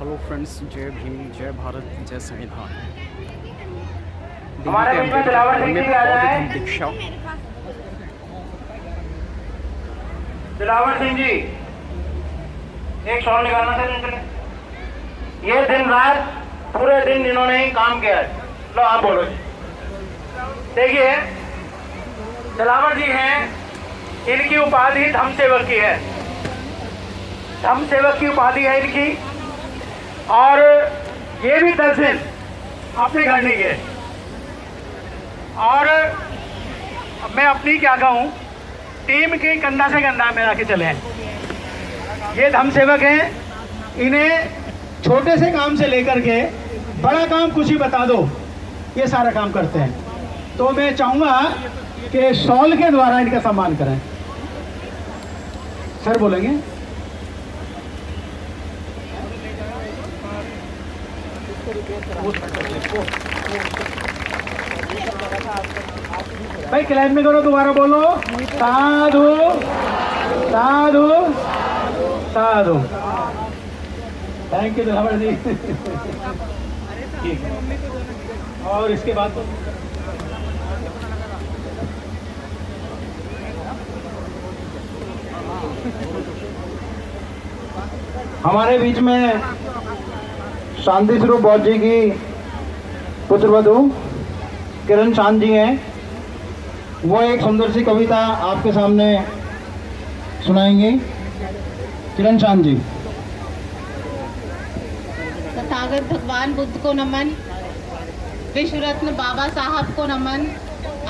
Hello friends, जय भीम, जय भारत, जय संविधान। हमारे बीच में दिलावर सिंह जी आ जाए। दीक्षा, दिलावर सिंह जी एक शॉट निकालना सर इनके लिए। ये दिन रात पूरे दिन इन्होंने ही काम किया है। लो आप बोलो जी। देखिए दिलावर जी हैं, इनकी उपाधि धम्म सेवक की है। धम्म सेवक की उपाधि है इनकी, और ये भी 10 दिन अपने घर नहीं गए। और मैं अपनी क्या कहूँ, टीम के कंधा से कंधा मिला के चले हैं। ये धम्म सेवक हैं, इन्हें छोटे से काम से लेकर के बड़ा काम कुछ ही बता दो, ये सारा काम करते हैं। तो मैं चाहूँगा कि शॉल के द्वारा इनका सम्मान करें। सर बोलेंगे। भाई क्लाइम में करो, दोबारा बोलो। साधु साधु साधु। थैंक यू दिलावर जी। ठीक है, और इसके बाद हमारे बीच में शांति स्वरूप बौद्ध जी की पुत्रवधू किरण चांद जी हैं। वो एक सुंदर सी कविता आपके सामने सुनाएंगे। किरण चांद जी। तथागत भगवान बुद्ध को नमन, विश्व रत्न बाबा साहब को नमन,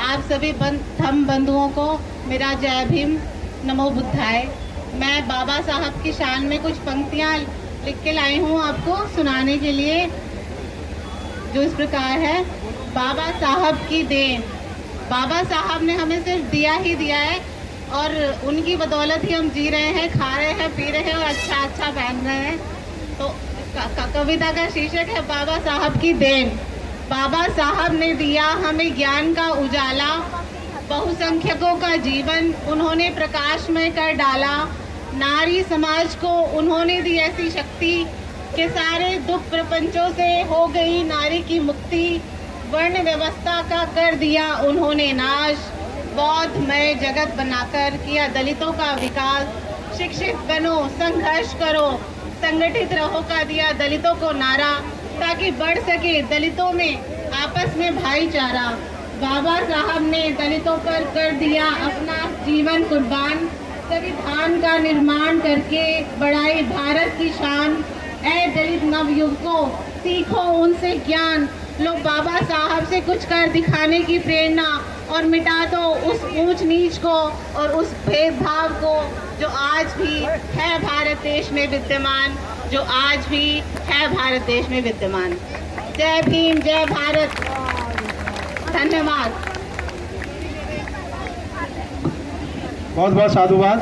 आप सभी धम्म बंधुओं को मेरा जय भीम, नमो बुद्धाय। मैं बाबा साहब की शान में कुछ पंक्तियाँ लिख के लाई हूँ आपको सुनाने के लिए, जो इस प्रकार है। बाबा साहब की देन। बाबा साहब ने हमें सिर्फ दिया ही दिया है, और उनकी बदौलत ही हम जी रहे हैं, खा रहे हैं, पी रहे हैं और अच्छा अच्छा पहन रहे हैं। तो कविता का शीर्षक है बाबा साहब की देन। बाबा साहब ने दिया हमें ज्ञान का उजाला, बहुसंख्यकों का जीवन उन्होंने प्रकाशमय कर डाला। नारी समाज को उन्होंने दी ऐसी शक्ति कि सारे दुख प्रपंचों से हो गई नारी की मुक्ति। वर्ण व्यवस्था का कर दिया उन्होंने नाश, बौद्धमय जगत बनाकर किया दलितों का विकास। शिक्षित बनो, संघर्ष करो, संगठित रहो का दिया दलितों को नारा, ताकि बढ़ सके दलितों में आपस में भाईचारा। बाबा साहब ने दलितों पर कर दिया अपना जीवन कुर्बान, संविधान का निर्माण करके बढ़ाई भारत की शान। ऐ दलित नवयुवकों, सीखो उनसे ज्ञान, लो बाबा साहब से कुछ कर दिखाने की प्रेरणा, और मिटा दो उस ऊंच नीच को और उस भेदभाव को जो आज भी है भारत देश में विद्यमान, जो आज भी है भारत देश में विद्यमान। जय भीम, जय भारत। धन्यवाद। बहुत बहुत साधुवाद।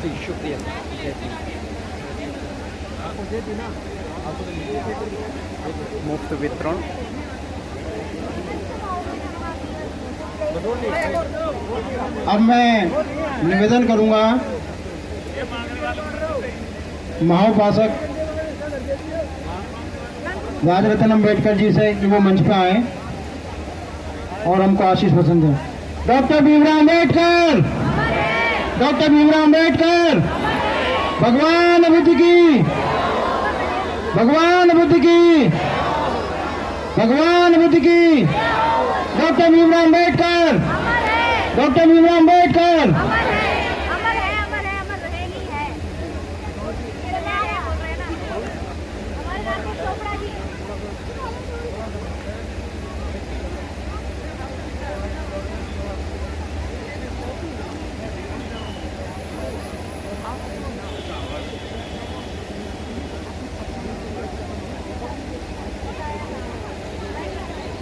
जी शुक्रिया। मुफ्त वितरण। अब मैं निवेदन करूंगा महाउपासक राजरत्न अम्बेडकर जी से कि वो मंच पे आए और हमको आशीष पसंद है। डॉक्टर भीमराव अम्बेडकर, डॉक्टर भीमराव अम्बेडकर, भगवान बुद्ध की, भगवान बुद्ध की, भगवान बुद्ध की। Doctor Bhimrao Ambedkar, doctor Bhimrao Ambedkar.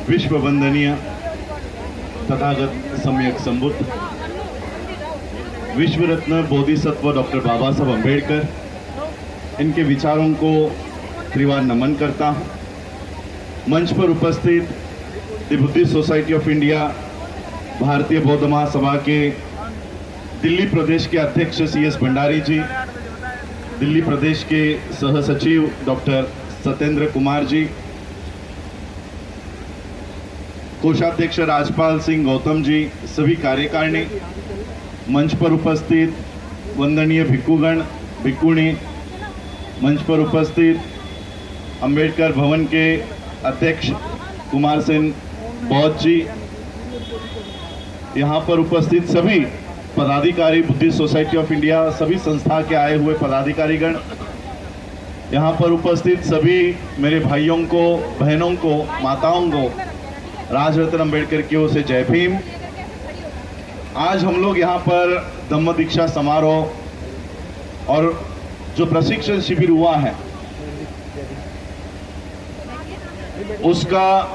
विश्व वंदनीय तथागत सम्यक संबुद्ध विश्व रत्न बोधिसत्व डॉक्टर बाबा साहब अम्बेडकर, इनके विचारों को त्रिवार नमन करता हूँ। मंच पर उपस्थित the Buddhist society of India भारतीय बौद्ध महासभा के दिल्ली प्रदेश के अध्यक्ष CS भंडारी जी, दिल्ली प्रदेश के सह सचिव डॉक्टर सत्येंद्र कुमार जी, कोषाध्यक्ष राजपाल सिंह गौतम जी, सभी कार्यकारिणी, मंच पर उपस्थित वंदनीय भिक्षुगण भिक्षुणी, मंच पर उपस्थित अंबेडकर भवन के अध्यक्ष कुमार सेन बौद्ध जी, यहाँ पर उपस्थित सभी पदाधिकारी, बुद्धिस्ट सोसाइटी ऑफ इंडिया, सभी संस्था के आए हुए पदाधिकारीगण, यहाँ पर उपस्थित सभी मेरे भाइयों को, बहनों को, माताओं को राजरत्न अंबेडकर की ओर से जय भीम। आज हम लोग यहाँ पर धम्म दीक्षा समारोह और जो प्रशिक्षण शिविर हुआ है उसका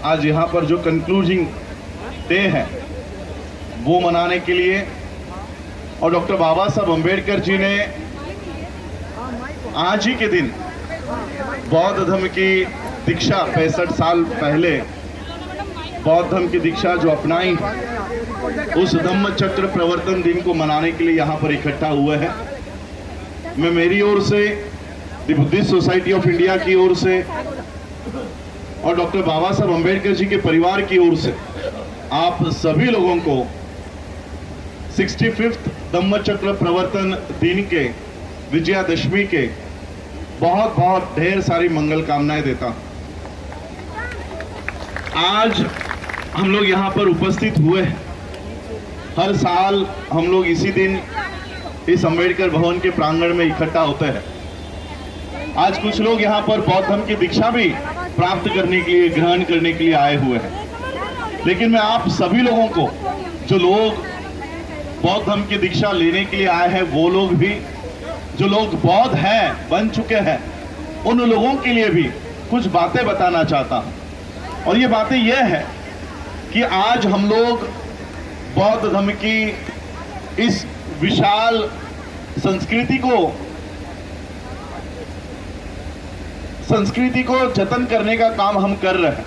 आज यहाँ पर जो कंक्लूजिंग डे है वो मनाने के लिए, और डॉक्टर बाबा साहब अंबेडकर जी ने आज ही के दिन बौद्ध धर्म की दीक्षा 65 साल पहले बौद्ध धर्म की दीक्षा जो अपनाई, उस धम्म चक्र प्रवर्तन दिन को मनाने के लिए यहाँ पर इकट्ठा हुए हैं। मैं मेरी ओर से, the Buddhist society of India की ओर से और डॉक्टर बाबा साहब अंबेडकर जी के परिवार की ओर से आप सभी लोगों को 65th धम्म चक्र प्रवर्तन दिन के विजयादशमी के बहुत बहुत ढेर सारी मंगल कामनाएं देता हूं। आज हम लोग यहाँ पर उपस्थित हुए हैं। हर साल हम लोग इसी दिन इस अंबेडकर भवन के प्रांगण में इकट्ठा होते हैं। आज कुछ लोग यहाँ पर बौद्ध धर्म की दीक्षा भी प्राप्त करने के लिए, ग्रहण करने के लिए आए हुए हैं। लेकिन मैं आप सभी लोगों को, जो लोग बौद्ध धर्म की दीक्षा लेने के लिए आए हैं, वो लोग भी, जो लोग बौद्ध हैं, बन चुके हैं, उन लोगों के लिए भी कुछ बातें बताना चाहता हूं। और ये बातें यह है कि आज हम लोग बौद्ध धर्म की इस विशाल संस्कृति को जतन करने का काम हम कर रहे हैं।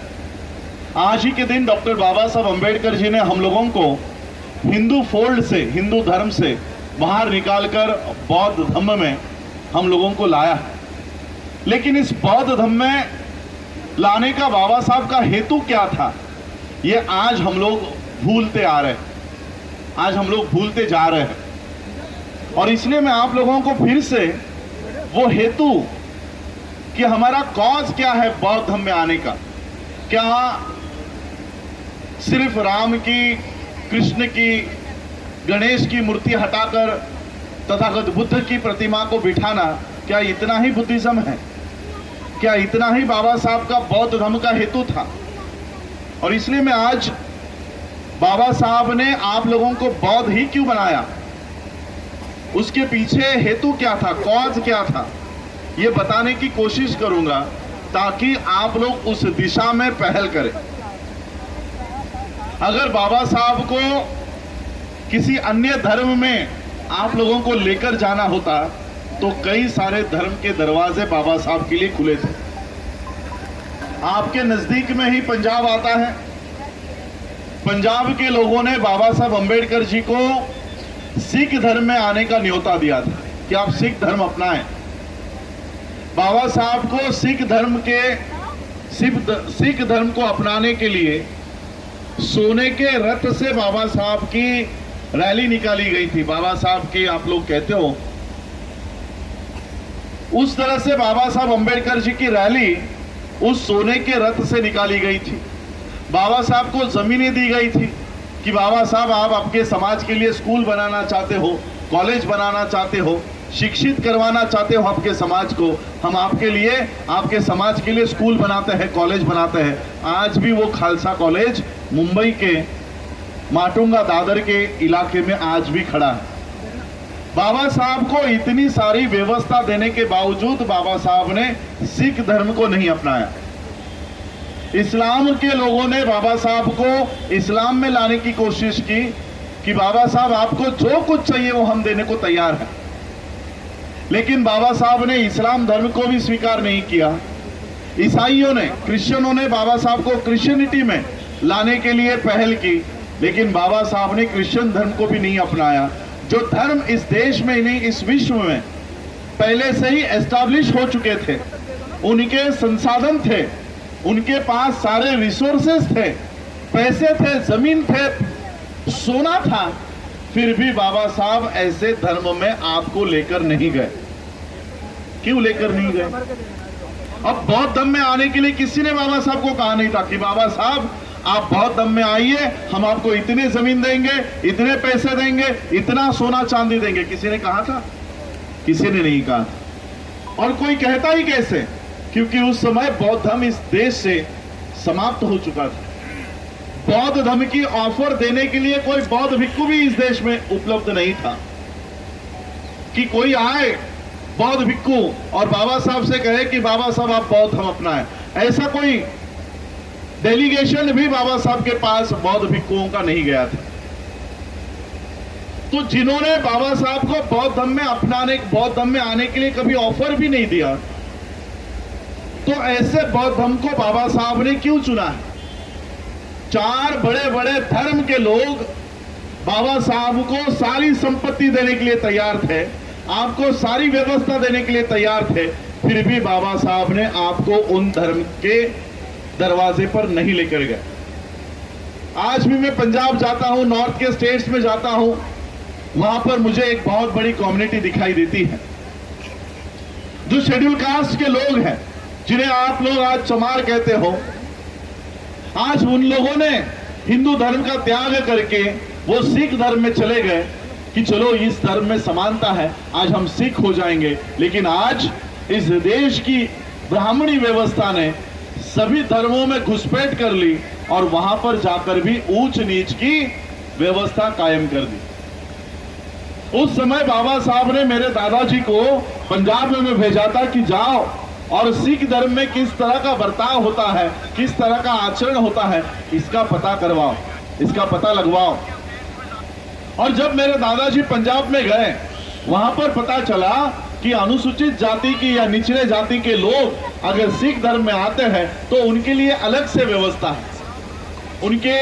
आज ही के दिन डॉक्टर बाबा साहब अंबेडकर जी ने हम लोगों को हिंदू फोल्ड से, हिंदू धर्म से बाहर निकालकर बौद्ध धर्म में हम लोगों को लाया है। लेकिन इस बौद्ध धर्म में लाने का बाबा साहब का हेतु क्या था, ये आज हम लोग भूलते आ रहे हैं, आज हम लोग भूलते जा रहे हैं। और इसलिए मैं आप लोगों को फिर से वो हेतु कि हमारा कॉज क्या है बौद्ध धर्म में आने का, क्या सिर्फ राम की, कृष्ण की, गणेश की मूर्ति हटाकर तथागत बुद्ध की प्रतिमा को बिठाना, क्या इतना ही बुद्धिज्म है? क्या इतना ही बाबा साहब का बौद्ध धर्म का हेतु था? और इसलिए मैं आज बाबा साहब ने आप लोगों को बौद्ध ही क्यों बनाया, उसके पीछे हेतु क्या था, कॉज क्या था, ये बताने की कोशिश करूंगा ताकि आप लोग उस दिशा में पहल करें। अगर बाबा साहब को किसी अन्य धर्म में आप लोगों को लेकर जाना होता तो कई सारे धर्म के दरवाजे बाबा साहब के लिए खुले थे। आपके नजदीक में ही पंजाब आता है। पंजाब के लोगों ने बाबा साहब अंबेडकर जी को सिख धर्म में आने का न्योता दिया था कि आप सिख धर्म अपनाएं। बाबा साहब को सिख धर्म को अपनाने के लिए सोने के रथ से बाबा साहब की रैली निकाली गई थी। बाबा साहब की, आप लोग कहते हो, उस तरह से बाबा साहब अंबेडकर जी की रैली उस सोने के रथ से निकाली गई थी। बाबा साहब को जमीनें दी गई थी कि बाबा साहब आप आपके समाज के लिए स्कूल बनाना चाहते हो, कॉलेज बनाना चाहते हो, शिक्षित करवाना चाहते हो आपके समाज को, हम आपके लिए, आपके समाज के लिए स्कूल बनाते हैं, कॉलेज बनाते हैं। आज भी वो खालसा कॉलेज मुंबई के माटुंगा दादर के इलाके में आज भी खड़ा है। बाबा साहब को इतनी सारी व्यवस्था देने के बावजूद बाबा साहब ने सिख धर्म को नहीं अपनाया। इस्लाम के लोगों ने बाबा साहब को इस्लाम में लाने की कोशिश की कि बाबा साहब आपको जो कुछ चाहिए वो हम देने को तैयार हैं। लेकिन बाबा साहब ने इस्लाम धर्म को भी स्वीकार नहीं किया। ईसाइयों ने, क्रिश्चियनों ने बाबा साहब को क्रिश्चियनिटी में लाने के लिए पहल की, लेकिन बाबा साहब ने क्रिश्चियन धर्म को भी नहीं अपनाया, जो धर्म इस देश में नहीं इस विश्व में पहले से ही एस्टैब्लिश हो चुके थे। उनके संसाधन थे, उनके पास सारे रिसोर्सेस थे, पैसे थे, जमीन थे, सोना था, फिर भी बाबा साहब ऐसे धर्म में आपको लेकर नहीं गए। क्यों लेकर नहीं गए? अब बौद्ध धर्म में आने के लिए किसी ने बाबा साहब को कहा नहीं था कि बाबा साहब आप बौद्ध धर्म में आइए, हम आपको इतनी जमीन देंगे, इतने पैसे देंगे, इतना सोना चांदी देंगे। किसी ने कहा था? किसी ने नहीं कहा। और कोई कहता ही कैसे? क्योंकि उस समय बौद्ध धर्म इस देश से समाप्त हो चुका था। बौद्ध धर्म की ऑफर देने के लिए कोई बौद्ध भिक्षु भी इस देश में उपलब्ध नहीं था कि कोई आए बौद्ध भिक्षु और बाबा साहब से कहे कि बाबा साहब आप बौद्ध धर्म अपनाएं। ऐसा कोई डेलीगेशन भी बाबा साहब के पास बौद्ध भिक्षुओं का नहीं गया था। तो जिन्होंने बाबा साहब को बौद्ध धर्म में अपनाने, बौद्ध धर्म में आने के लिए कभी ऑफर भी नहीं दिया, तो ऐसे बौद्ध धर्म को बाबा साहब ने क्यों चुना है? 4 बड़े बड़े धर्म के लोग बाबा साहब को सारी संपत्ति देने के लिए तैयार थे, आपको सारी व्यवस्था देने के लिए तैयार थे, फिर भी बाबा साहब ने आपको उन धर्म के दरवाजे पर नहीं लेकर गए। आज भी मैं पंजाब जाता हूं, नॉर्थ के स्टेट्स में जाता हूं, वहां पर मुझे एक बहुत बड़ी कम्युनिटी दिखाई देती है जो शेड्यूल कास्ट के लोग हैं, जिन्हें आप लोग आज चमार कहते हो। आज उन लोगों ने हिंदू धर्म का त्याग करके वो सिख धर्म में चले गए कि चलो इस धर्म में समानता है, आज हम सिख हो जाएंगे। लेकिन आज इस देश की ब्राह्मणी व्यवस्था ने सभी धर्मों में घुसपैठ कर ली और वहां पर जाकर भी ऊंच नीच की व्यवस्था कायम कर दी। उस समय बाबा साहब ने मेरे दादाजी को पंजाब में भेजा था कि जाओ और सिख धर्म में किस तरह का बर्ताव होता है, किस तरह का आचरण होता है, इसका पता करवाओ, इसका पता लगवाओ। और जब मेरे दादाजी पंजाब में गए, वहां पर पता चला कि अनुसूचित जाति की या निचले जाति के लोग अगर सिख धर्म में आते हैं तो उनके लिए अलग से व्यवस्था है, उनके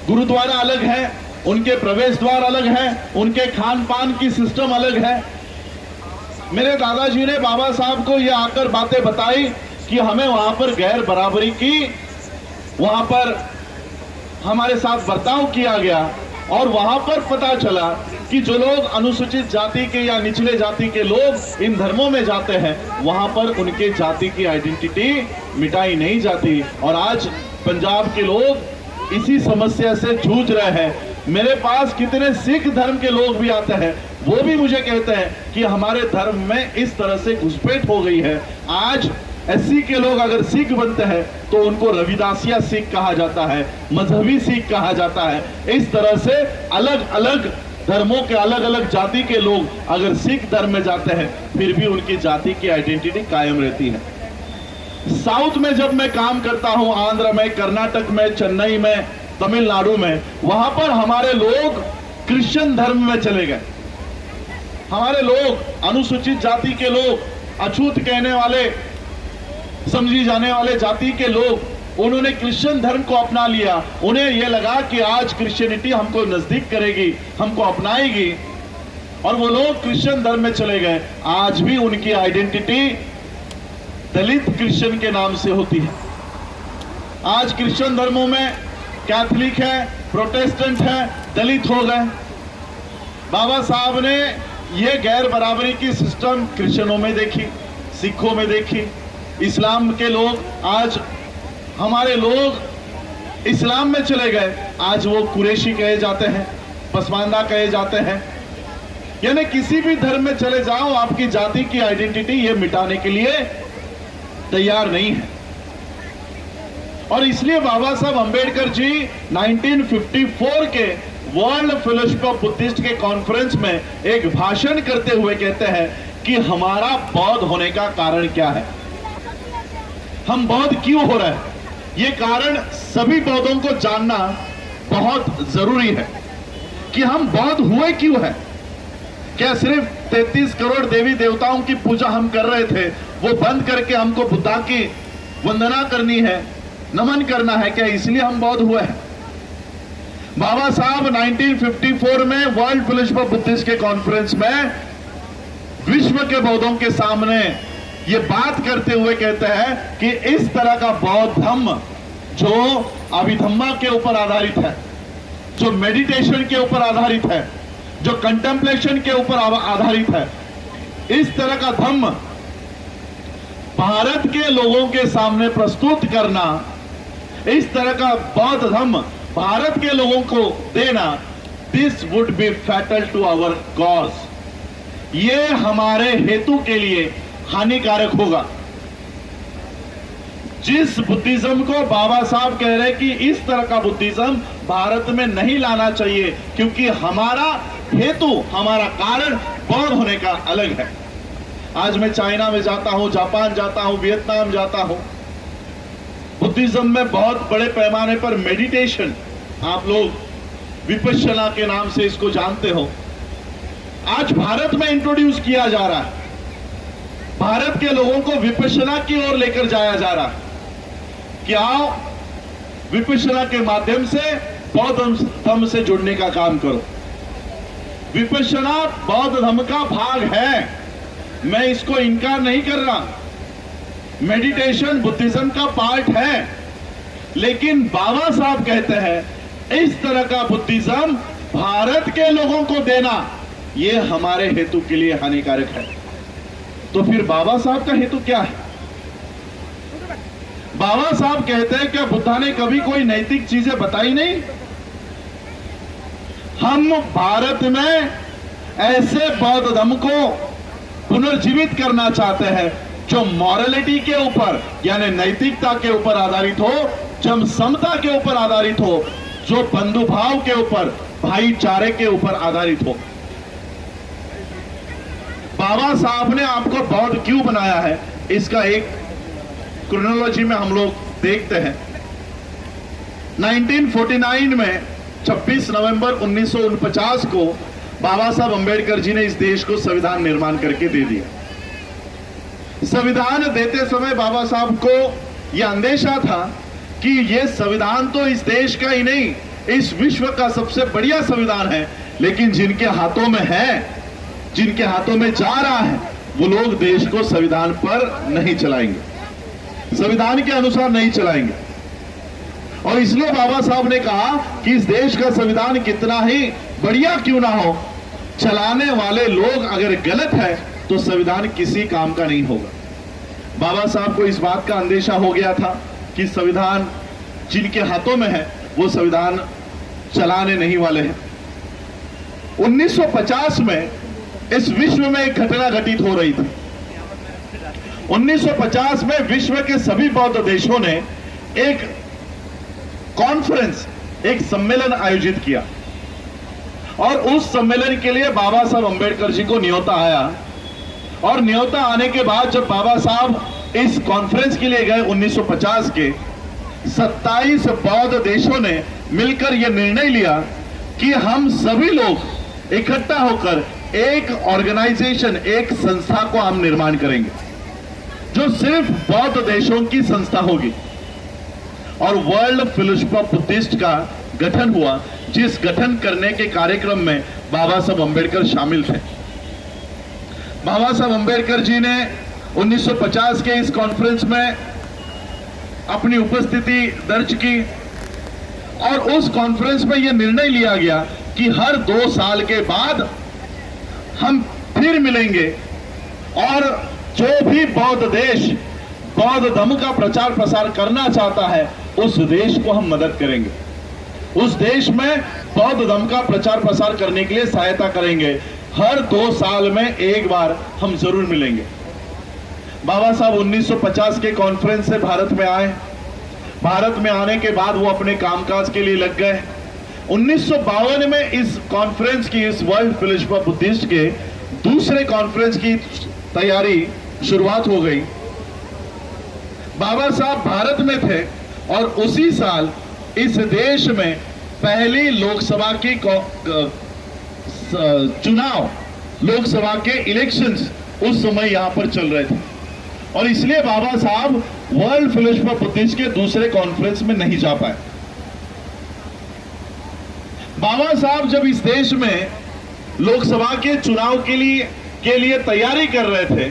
गुरुद्वारा अलग है, उनके प्रवेश द्वार अलग है, उनके खान पान की सिस्टम अलग है। मेरे दादाजी ने बाबा साहब को ये आकर बातें बताई कि हमें वहां पर गैर बराबरी की, वहां पर हमारे साथ बर्ताव किया गया और वहां पर पता चला कि जो लोग अनुसूचित जाति के या निचले जाति के लोग इन धर्मों में जाते हैं, वहां पर उनके जाति की आइडेंटिटी मिटाई नहीं जाती। और आज पंजाब के लोग इसी समस्या से जूझ रहे हैं। मेरे पास कितने सिख धर्म के लोग भी आते हैं, वो भी मुझे कहते हैं कि हमारे धर्म में इस तरह से घुसपैठ हो गई है। आज एससी के लोग अगर सिख बनते हैं तो उनको रविदासिया सिख कहा जाता है, मजहबी सिख कहा जाता है। इस तरह से अलग अलग धर्मों के अलग अलग जाति के लोग अगर सिख धर्म में जाते हैं फिर भी उनकी जाति की आइडेंटिटी कायम रहती है। साउथ में जब मैं काम करता हूं, आंध्र में, कर्नाटक में, चेन्नई में, तमिलनाडु में, वहां पर हमारे लोग क्रिश्चियन धर्म में चले गए। हमारे लोग, अनुसूचित जाति के लोग, अछूत कहने वाले, समझी जाने वाले जाति के लोग, उन्होंने क्रिश्चियन धर्म को अपना लिया। उन्हें यह लगा कि आज क्रिश्चियनिटी हमको नजदीक करेगी, हमको अपनाएगी, और वो लोग क्रिश्चियन धर्म में चले गए। आज भी उनकी आइडेंटिटी दलित क्रिश्चियन के नाम से होती है। आज क्रिश्चियन धर्मों में कैथोलिक है, प्रोटेस्टेंट है, दलित हो गए। बाबा साहब ने यह गैर बराबरी की सिस्टम क्रिश्चियनों में देखी, सिखों में देखी, इस्लाम के लोग, आज हमारे लोग इस्लाम में चले गए, आज वो कुरैशी कहे जाते हैं, पसमानदा कहे जाते हैं। यानी किसी भी धर्म में चले जाओ, आपकी जाति की आइडेंटिटी ये मिटाने के लिए तैयार नहीं है। और इसलिए बाबा साहब अंबेडकर जी 1954 के वर्ल्ड फेलोशिप ऑफ बुद्धिस्ट के कॉन्फ्रेंस में एक भाषण करते हुए कहते हैं कि हमारा बौद्ध होने का कारण क्या है, हम बौद्ध क्यों हो रहे हैं, ये कारण सभी बौद्धों को जानना बहुत जरूरी है कि हम बौद्ध हुए क्यों हैं। क्या सिर्फ 33 करोड़ देवी देवताओं की पूजा हम कर रहे थे, वो बंद करके हमको बुद्धा की वंदना करनी है, नमन करना है, क्या इसलिए हम बौद्ध हुए हैं? बाबा साहब 1954 में वर्ल्ड फिलोसफी ऑफ बुद्धिस्ट के कॉन्फ्रेंस में विश्व के बौद्धों के सामने ये बात करते हुए कहते हैं कि इस तरह का बौद्ध धम्म जो अभिधम्मा के ऊपर आधारित है, जो मेडिटेशन के ऊपर आधारित है, जो कंटेम्पलेशन के ऊपर आधारित है, इस तरह का धम्म भारत के लोगों के सामने प्रस्तुत करना, इस तरह का बौद्ध धम्म भारत के लोगों को देना, this would be fatal to our cause, ये हमारे हेतु के लिए हानिकारक होगा। जिस बुद्धिज्म को बाबा साहब कह रहे कि इस तरह का बुद्धिज्म भारत में नहीं लाना चाहिए, क्योंकि हमारा हेतु, हमारा कारण बौद्ध होने का अलग है। आज मैं चाइना में जाता हूं, जापान जाता हूं, वियतनाम जाता हूं, बुद्धिज्म में बहुत बड़े पैमाने पर मेडिटेशन, आप लोग विपश्यना के नाम से इसको जानते हो, आज भारत में इंट्रोड्यूस किया जा रहा है। भारत के लोगों को विपश्यना की ओर लेकर जाया जा रहा है कि आओ विपश्यना के माध्यम से बौद्ध धर्म से जुड़ने का काम करो। विपश्यना बौद्ध धर्म का भाग है, मैं इसको इनकार नहीं कर रहा। मेडिटेशन बुद्धिज्म का पार्ट है, लेकिन बाबा साहब कहते हैं इस तरह का बुद्धिज्म भारत के लोगों को देना, यह हमारे हेतु के लिए हानिकारक है। तो फिर बाबा साहब का हेतु क्या है? बाबा साहब कहते हैं क्या बुद्धा ने कभी कोई नैतिक चीजें बताई नहीं? हम भारत में ऐसे बौद्ध धर्म को पुनर्जीवित करना चाहते हैं जो मॉरलिटी के ऊपर, यानी नैतिकता के ऊपर आधारित हो, जो समता के ऊपर आधारित हो, जो बंधुभाव के ऊपर, भाईचारे के ऊपर आधारित हो। बाबा साहब ने आपको बौद्ध क्यों बनाया है, इसका एक क्रोनोलॉजी में हम लोग देखते हैं। 1949 में 26 नवंबर 1949 को बाबा साहब अंबेडकर जी ने इस देश को संविधान निर्माण करके दे दिया। संविधान देते समय बाबा साहब को यह अंदेशा था कि यह संविधान तो इस देश का ही नहीं, इस विश्व का सबसे बढ़िया संविधान है, लेकिन जिनके हाथों में है, जिनके हाथों में जा रहा है, वो लोग देश को संविधान पर नहीं चलाएंगे, संविधान के अनुसार नहीं चलाएंगे। और इसलिए बाबा साहब ने कहा कि इस देश का संविधान कितना ही बढ़िया क्यों ना हो, चलाने वाले लोग अगर गलत है तो संविधान किसी काम का नहीं होगा। बाबा साहब को इस बात का अंदेशा हो गया था कि संविधान जिनके हाथों में है वो संविधान चलाने नहीं वाले हैं। 1950 में इस विश्व में एक घटना घटित हो रही थी। 1950 में विश्व के सभी बौद्ध देशों ने एक कॉन्फ्रेंस, एक सम्मेलन आयोजित किया, और उस सम्मेलन के लिए बाबा साहब अंबेडकर जी को न्योता आया। और न्योता आने के बाद जब बाबा साहब इस कॉन्फ्रेंस के लिए गए 1950 के, 27 बौद्ध देशों ने मिलकर यह निर्णय लिया कि हम सभी लोग इकट्ठा होकर एक ऑर्गेनाइजेशन, एक संस्था को हम निर्माण करेंगे जो सिर्फ बौद्ध देशों की संस्था होगी। और वर्ल्ड फिलोसफी ऑफ बुद्धिस्ट का गठन हुआ, जिस गठन करने के कार्यक्रम में बाबा साहब अंबेडकर शामिल थे। बाबा साहब अंबेडकर जी ने 1950 के इस कॉन्फ्रेंस में अपनी उपस्थिति दर्ज की, और उस कॉन्फ्रेंस में यह निर्णय लिया गया कि हर 2 साल के बाद हम फिर मिलेंगे, और जो भी बौद्ध देश बौद्ध धर्म का प्रचार प्रसार करना चाहता है उस देश को हम मदद करेंगे, उस देश में बौद्ध धर्म का प्रचार प्रसार करने के लिए सहायता करेंगे। हर 2 साल में एक बार हम जरूर मिलेंगे। बाबा साहब 1950 के कॉन्फ्रेंस से भारत में आए। भारत में आने के बाद वो अपने कामकाज के लिए लग गए। 1952 में इस कॉन्फ्रेंस की, इस वर्ल्ड फिलोसफी ऑफ बुद्धिस्ट के दूसरे कॉन्फ्रेंस की तैयारी शुरुआत हो गई। बाबा साहब भारत में थे और उसी साल इस देश में पहली लोकसभा की चुनाव, लोकसभा के इलेक्शंस उस समय यहां पर चल रहे थे, और इसलिए बाबा साहब वर्ल्ड फेलोशिप ऑफ बुद्धिस्ट के दूसरे कॉन्फ्रेंस में नहीं जा पाए। बाबा साहब जब इस देश में लोकसभा के चुनाव के लिए तैयारी कर रहे थे,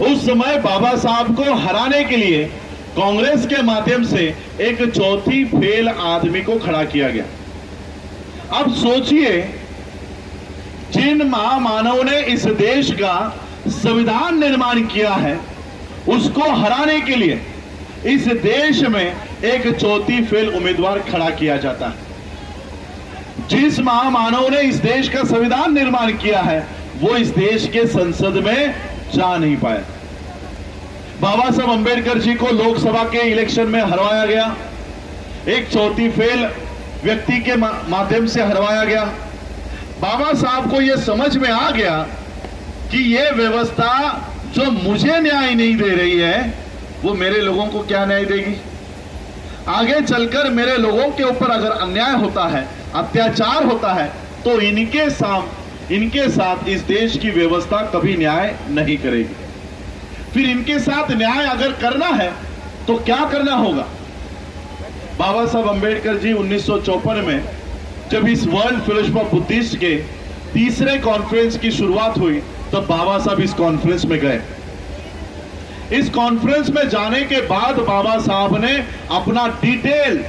उस समय बाबा साहब को हराने के लिए कांग्रेस के माध्यम से एक चौथी फेल आदमी को खड़ा किया गया। अब सोचिए, जिन महामानव ने इस देश का संविधान निर्माण किया है, उसको हराने के लिए इस देश में एक चौथी फेल उम्मीदवार खड़ा किया जाता है। जिस महामानव ने इस देश का संविधान निर्माण किया है, वो इस देश के संसद में जा नहीं पाए। बाबा साहब अंबेडकर जी को लोकसभा के इलेक्शन में हरवाया गया, एक चौथी फेल व्यक्ति के माध्यम से हरवाया गया। बाबा साहब को यह समझ में आ गया कि यह व्यवस्था जो मुझे न्याय नहीं दे रही है, वो मेरे लोगों को क्या न्याय देगी। आगे चलकर मेरे लोगों के ऊपर अगर अन्याय होता है, अत्याचार होता है, तो इनके साथ इस देश की व्यवस्था कभी न्याय नहीं करेगी। फिर इनके साथ न्याय अगर करना है तो क्या करना होगा। बाबा साहब अंबेडकर जी 1954 में जब इस वर्ल्ड फेलोशिप ऑफ बुद्धिस्ट के तीसरे कॉन्फ्रेंस की शुरुआत हुई, तब बाबा साहब इस कॉन्फ्रेंस में गए। इस कॉन्फ्रेंस में जाने के बाद बाबा साहब ने अपना डिटेल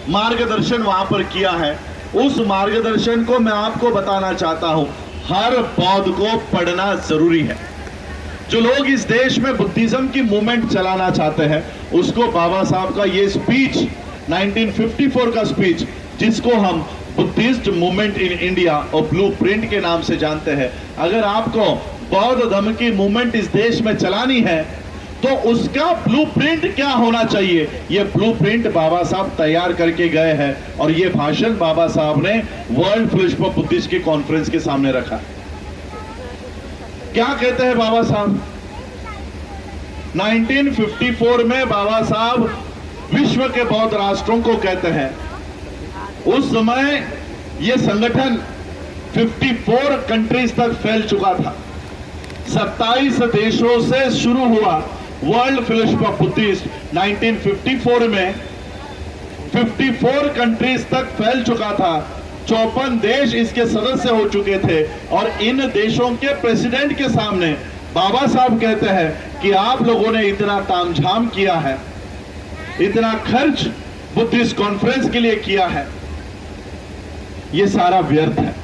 मार्गदर्शन वहां पर किया है। उस मार्गदर्शन को मैं आपको बताना चाहता हूं। हर बौद्ध को पढ़ना जरूरी है। जो लोग इस देश में बुद्धिज्म की मूवमेंट चलाना चाहते हैं, उसको बाबा साहब का ये स्पीच 1954 का स्पीच, जिसको हम बुद्धिस्ट मूवमेंट इन इंडिया और ब्लूप्रिंट के नाम से जानते हैं, अगर आपको बौद्ध धर्म की मूवमेंट इस देश में चलानी है तो उसका ब्लूप्रिंट क्या होना चाहिए, ये ब्लूप्रिंट बाबा साहब तैयार करके गए हैं। और ये भाषण बाबा साहब ने वर्ल्ड फेलोशिप ऑफ बुद्धिस्ट की कॉन्फ्रेंस के सामने रखा। क्या कहते हैं बाबा साहब? 1954 में बाबा साहब विश्व के बौद्ध राष्ट्रों को कहते हैं, उस समय यह संगठन 54 कंट्रीज तक फैल चुका था। 27 देशों से शुरू हुआ वर्ल्ड फेलोशिप ऑफ बुद्धिस्ट 1954 में 54 कंट्रीज तक फैल चुका था। 54 देश इसके सदस्य हो चुके थे। और इन देशों के प्रेसिडेंट के सामने बाबा साहब कहते हैं कि आप लोगों ने इतना तामझाम किया है, इतना खर्च बुद्धिस्ट कॉन्फ्रेंस के लिए किया है, ये सारा व्यर्थ है।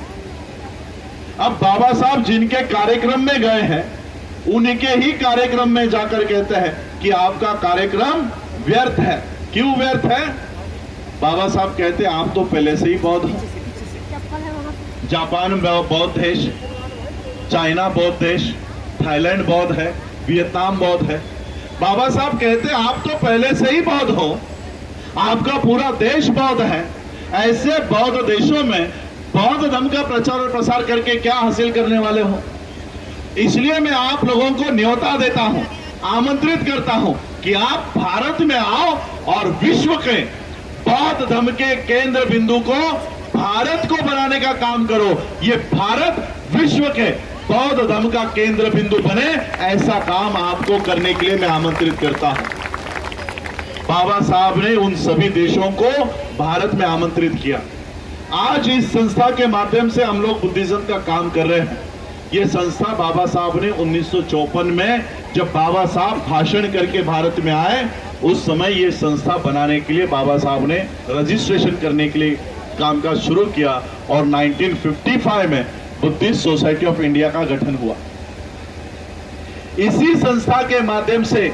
अब बाबा साहब जिनके कार्यक्रम में गए हैं, उनके ही कार्यक्रम में जाकर कहते हैं कि आपका कार्यक्रम व्यर्थ है। क्यों व्यर्थ है? बाबा साहब कहते हैं आप तो पहले से ही बौद्ध हो। जापान बौद्ध देश, चाइना बौद्ध देश, थाईलैंड बौद्ध है, वियतनाम बौद्ध है। बाबा साहब कहते हैं आप तो पहले से ही बौद्ध हो, आपका पूरा देश बौद्ध है। ऐसे बौद्ध देशों में बौद्ध धर्म का प्रचार और प्रसार करके क्या हासिल करने वाले हो। इसलिए मैं आप लोगों को न्योता देता हूं, आमंत्रित करता हूं कि आप भारत में आओ और विश्व के बौद्ध धर्म के केंद्र बिंदु को भारत को बनाने का काम करो। ये भारत विश्व के बौद्ध धर्म का केंद्र बिंदु बने, ऐसा काम आपको करने के लिए मैं आमंत्रित करता हूं। बाबा साहब ने उन सभी देशों को भारत में आमंत्रित किया। आज इस संस्था के माध्यम से हम लोग बुद्धिज्म का काम कर रहे हैं। ये संस्था बाबा साहब ने 1954 में जब बाबा साहब भाषण करके भारत में आए, उस समय ये संस्था बनाने के लिए बाबा साहब ने रजिस्ट्रेशन करने के लिए कामकाज शुरू किया और 1955 में बुद्धिस्ट सोसाइटी ऑफ इंडिया का गठन हुआ। इसी संस्था के माध्यम से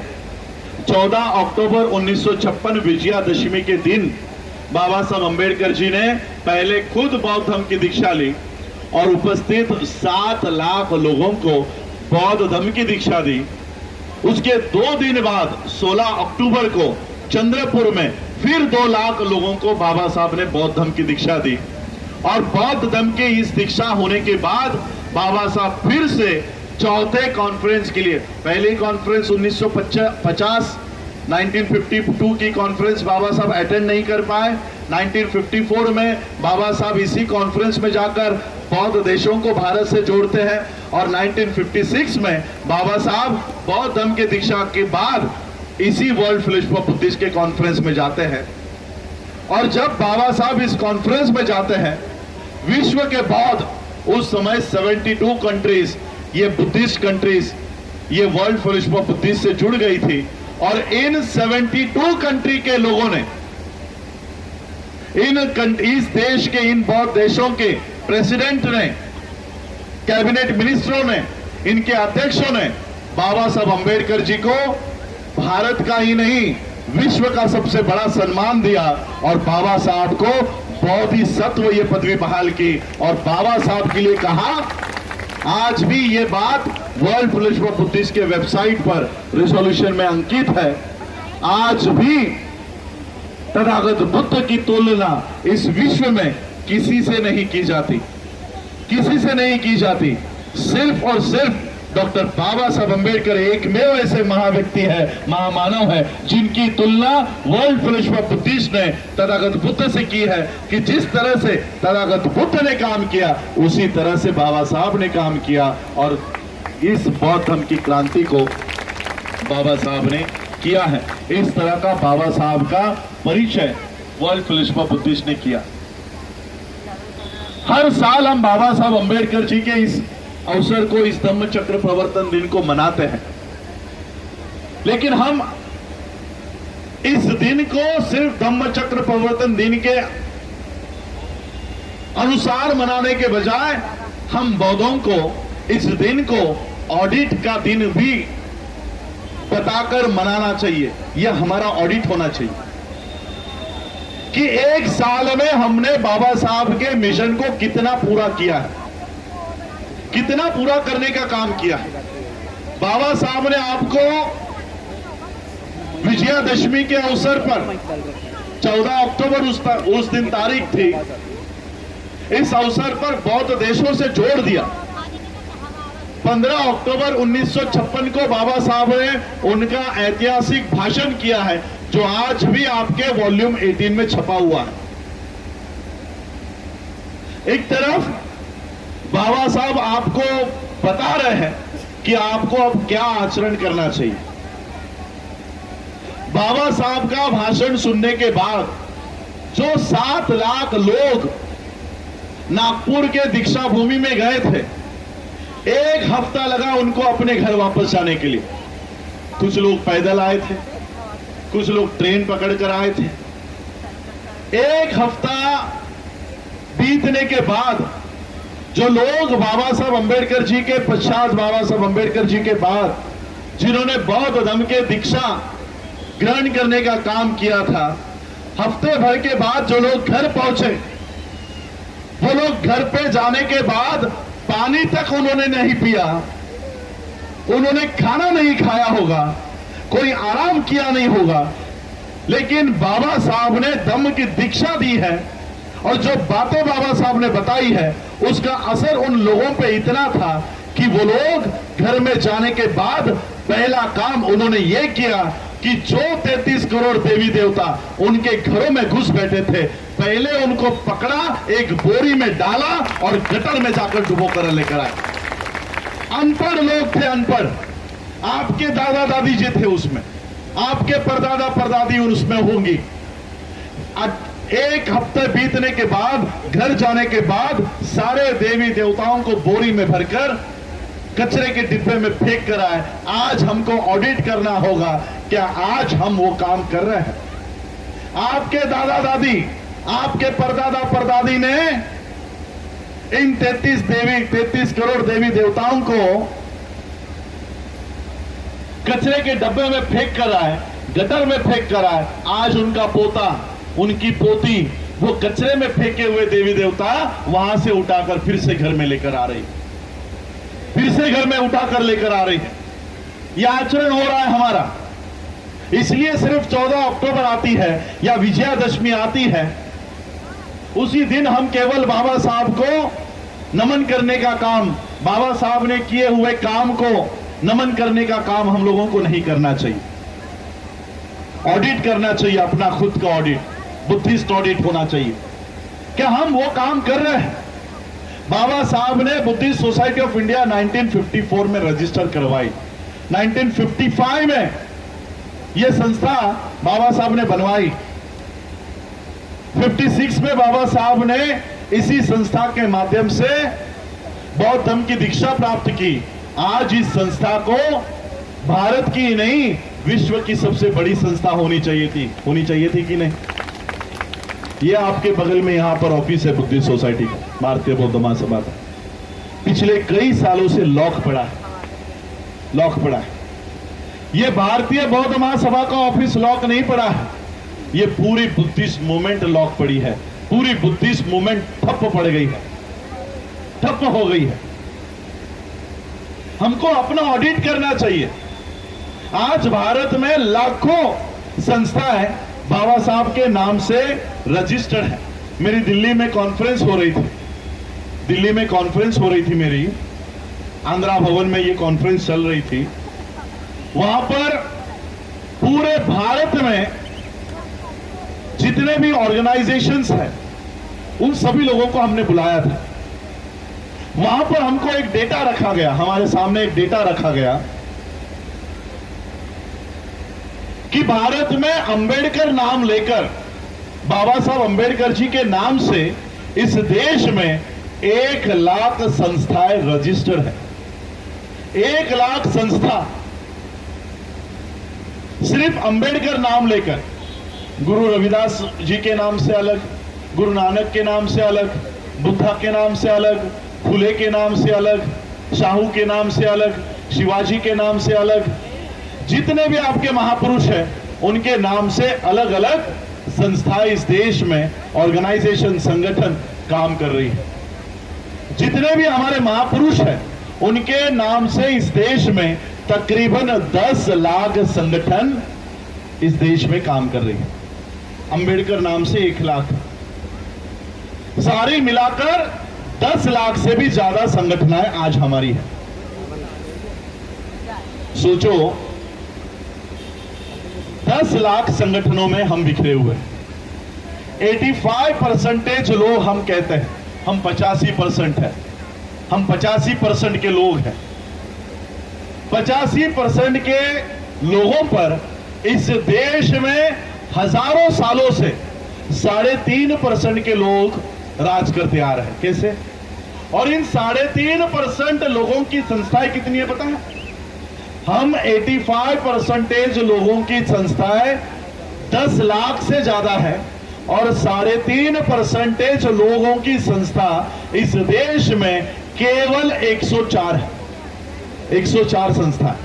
14 अक्टूबर 1956 विजयादशमी के दिन बाबा साहब अंबेडकर जी ने पहले खुद बौद्ध धर्म की दीक्षा ली और उपस्थित 7 लाख लोगों को बौद्ध धर्म की दीक्षा दी। उसके 2 दिन बाद 16 अक्टूबर को चंद्रपुर में फिर 2 लाख लोगों को बाबा साहब ने बौद्ध धर्म की दीक्षा दी। और बौद्ध धर्म की इस दीक्षा होने के बाद बाबा साहब फिर से चौथे कॉन्फ्रेंस के लिए, पहली कॉन्फ्रेंस 1950 1952 की कॉन्फ्रेंस बाबा साहब अटेंड नहीं कर पाए। 1954 में बाबा साहब इसी कॉन्फ्रेंस में जाकर बौद्ध देशों को भारत से जोड़ते हैं और 1956 में बाबा साहब बौद्ध धर्म के दीक्षा के बाद इसी वर्ल्ड फेलोशिप ऑफ बुद्धिस्ट के कॉन्फ्रेंस में जाते हैं। और जब बाबा साहब इस कॉन्फ्रेंस में जाते हैं, विश्व के बौद्ध, उस समय 72 कंट्रीज, ये बुद्धिस्ट कंट्रीज, ये वर्ल्ड फेलोशिप ऑफ बुद्धिस्ट से जुड़ गई थी। और इन 72 कंट्री के लोगों ने, इस देश के, इन बौद्ध देशों के प्रेसिडेंट ने, कैबिनेट मिनिस्टरों ने, इनके अध्यक्षों ने बाबा साहब अंबेडकर जी को भारत का ही नहीं, विश्व का सबसे बड़ा सम्मान दिया और बाबा साहब को बोधिसत्व ये पदवी बहाल की। और बाबा साहब के लिए कहा, आज भी ये बात वर्ल्ड फेलोशिप ऑफ बुद्धिस्ट के वेबसाइट पर रिजोल्यूशन में अंकित है, आज भी तथागत बुद्ध की तुलना इस विश्व में किसी से नहीं की जाती, किसी से नहीं की जाती। सिर्फ और सिर्फ डॉक्टर बाबा साहब अंबेडकर एकमेव ऐसे महाव्यक्ति है, महामानव है, जिनकी तुलना वर्ल्ड फेलोशिप ऑफ बुद्धिस्ट ने तथागत बुद्ध से की है कि जिस तरह से तथागत बुद्ध ने काम किया उसी तरह से बाबा साहब ने काम किया। और इस बौद्ध धर्म की क्रांति को बाबा साहब ने किया है। इस तरह का बाबा साहब का परिचय वर्ल्ड फेलोशिप ऑफ बुद्धिस्ट ने किया। हर साल हम बाबा साहब अंबेडकर जी के इस अवसर को, इस धम्म चक्र प्रवर्तन दिन को मनाते हैं, लेकिन हम इस दिन को सिर्फ धम्म चक्र प्रवर्तन दिन के अनुसार मनाने के बजाय हम बौद्धों को इस दिन को ऑडिट का दिन भी बताकर मनाना चाहिए। यह हमारा ऑडिट होना चाहिए कि एक साल में हमने बाबा साहब के मिशन को कितना पूरा किया है, कितना पूरा करने का काम किया है। बाबा साहब ने आपको विजयादशमी के अवसर पर 14 अक्टूबर उस दिन तारीख थी, इस अवसर पर बौद्ध देशों से जोड़ दिया। 15 अक्टूबर 1956 को बाबा साहब ने उनका ऐतिहासिक भाषण किया है, जो आज भी आपके वॉल्यूम 18 में छपा हुआ है। एक तरफ बाबा साहब आपको बता रहे हैं कि आपको अब क्या आचरण करना चाहिए। बाबा साहब का भाषण सुनने के बाद जो 7 लाख लोग नागपुर के दीक्षा भूमि में गए थे, 1 हफ्ता लगा उनको अपने घर वापस जाने के लिए। कुछ लोग पैदल आए थे, कुछ लोग ट्रेन पकड़कर आए थे। 1 हफ्ता बीतने के बाद जो लोग बाबा साहब अंबेडकर जी के पश्चात, बाबा साहब अंबेडकर जी के बाद जिन्होंने बौद्ध धर्म के दीक्षा ग्रहण करने का काम किया था, हफ्ते भर के बाद जो लोग घर पहुंचे, वो लोग घर पे जाने के बाद पानी तक उन्होंने नहीं पिया, उन्होंने खाना नहीं खाया होगा, कोई आराम किया नहीं होगा, लेकिन बाबा साहब ने धम्म की दीक्षा दी है और जो बातें बाबा साहब ने बताई है उसका असर उन लोगों पे इतना था कि वो लोग घर में जाने के बाद पहला काम उन्होंने ये किया कि जो 33 करोड़ देवी देवता उनके घरों में घुस बैठे थे, पहले उनको पकड़ा, एक बोरी में डाला और गटर में जाकर डुबो कर लेकर आए। अनपढ़ लोग थे, अनपढ़। आपके दादा दादी जी थे उसमें, आपके परदादा परदादी उसमें होंगी। 1 हफ्ते बीतने के बाद, घर जाने के बाद सारे देवी देवताओं को बोरी में भरकर कचरे के डिब्बे में फेंक कर आए। आज हमको ऑडिट करना होगा, क्या आज हम वो काम कर रहे हैं? आपके दादा दादी, आपके परदादा परदादी ने इन 33 करोड़ देवी देवताओं को कचरे के डब्बे में फेंक कर आए, गटर में फेंक कर आए। आज उनका पोता, उनकी पोती वो कचरे में फेंके हुए देवी देवता वहां से उठाकर फिर से घर में लेकर आ रही, फिर से घर में उठाकर लेकर आ रही है। यह आचरण हो रहा है हमारा। इसलिए सिर्फ 14 अक्टूबर आती है या विजयादशमी आती है, उसी दिन हम केवल बाबा साहब को नमन करने का काम, बाबा साहब ने किए हुए काम को नमन करने का काम हम लोगों को नहीं करना चाहिए। ऑडिट करना चाहिए, अपना खुद का ऑडिट, बुद्धिस्ट ऑडिट होना चाहिए। क्या हम वो काम कर रहे हैं? बाबा साहब ने बुद्धिस्ट सोसाइटी ऑफ इंडिया 1954 में रजिस्टर करवाई। 1955 में यह संस्था बाबा साहब ने बनवाई। 56 में बाबा साहब ने इसी संस्था के माध्यम से बौद्ध धर्म की दीक्षा प्राप्त की। आज इस संस्था को भारत की नहीं, विश्व की सबसे बड़ी संस्था होनी चाहिए थी कि नहीं? ये आपके बगल में यहां पर ऑफिस है बुद्धिस्ट सोसाइटी का, भारतीय बौद्ध महासभा का। पिछले कई सालों से लॉक पड़ा है। ये भारतीय बौद्ध महासभा का ऑफिस लॉक नहीं पड़ा है, ये पूरी बुद्धिस्ट मूवमेंट लॉक पड़ी है। पूरी बुद्धिस्ट मूवमेंट ठप्प हो गई है। हमको अपना ऑडिट करना चाहिए। आज भारत में लाखों संस्थाएं बाबा साहब के नाम से रजिस्टर्ड है। मेरी दिल्ली में कॉन्फ्रेंस हो रही थी मेरी आंध्रा भवन में ये कॉन्फ्रेंस चल रही थी। वहां पर पूरे भारत में जितने भी ऑर्गेनाइजेशंस हैं उन सभी लोगों को हमने बुलाया था। वहां पर हमको एक डेटा रखा गया, हमारे सामने एक डेटा रखा गया कि भारत में अंबेडकर नाम लेकर, बाबा साहब अंबेडकर जी के नाम से इस देश में 1 लाख संस्थाएं रजिस्टर्ड है। 1 लाख संस्था सिर्फ अंबेडकर नाम लेकर, गुरु रविदास जी के नाम से अलग, गुरु नानक के नाम से अलग, बुद्धा के नाम से अलग, फुले के नाम से अलग, शाहू के नाम से अलग, शिवाजी के नाम से अलग, जितने भी आपके महापुरुष हैं उनके नाम से अलग अलग संस्थाएं इस देश में, ऑर्गेनाइजेशन, संगठन काम कर रही है। जितने भी हमारे महापुरुष हैं उनके नाम से इस देश में तकरीबन 10 लाख संगठन इस देश में काम कर रही है। अंबेडकर नाम से 1 लाख, सारी मिलाकर 10 लाख से भी ज्यादा संगठनाएं आज हमारी है। सोचो 10 लाख संगठनों में हम बिखरे हुए हैं। 85% लोग हम कहते हैं, हम 85% है, हम 85% के लोग हैं। 85% के लोगों पर इस देश में हजारों सालों से 3.5% के लोग राज करते आ रहे हैं। कैसे? और इन 3.5% लोगों की संस्थाएं कितनी है पता है? हम 85% लोगों की संस्थाएं 10 लाख से ज्यादा है और 3.5% लोगों की संस्था इस देश में केवल 104 है। 104 संस्था,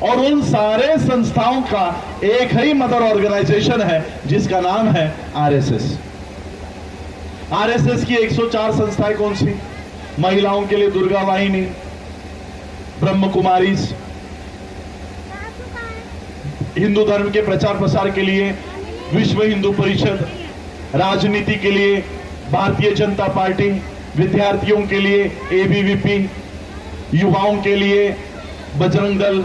और उन सारे संस्थाओं का एक ही मदर ऑर्गेनाइजेशन है जिसका नाम है आरएसएस। आरएसएस की 104 संस्थाएं कौन सी? महिलाओं के लिए दुर्गा वाहिनी, ब्रह्म कुमारीज, हिंदू धर्म के प्रचार प्रसार के लिए विश्व हिंदू परिषद, राजनीति के लिए भारतीय जनता पार्टी, विद्यार्थियों के लिए एबीवीपी, युवाओं के लिए बजरंग दल,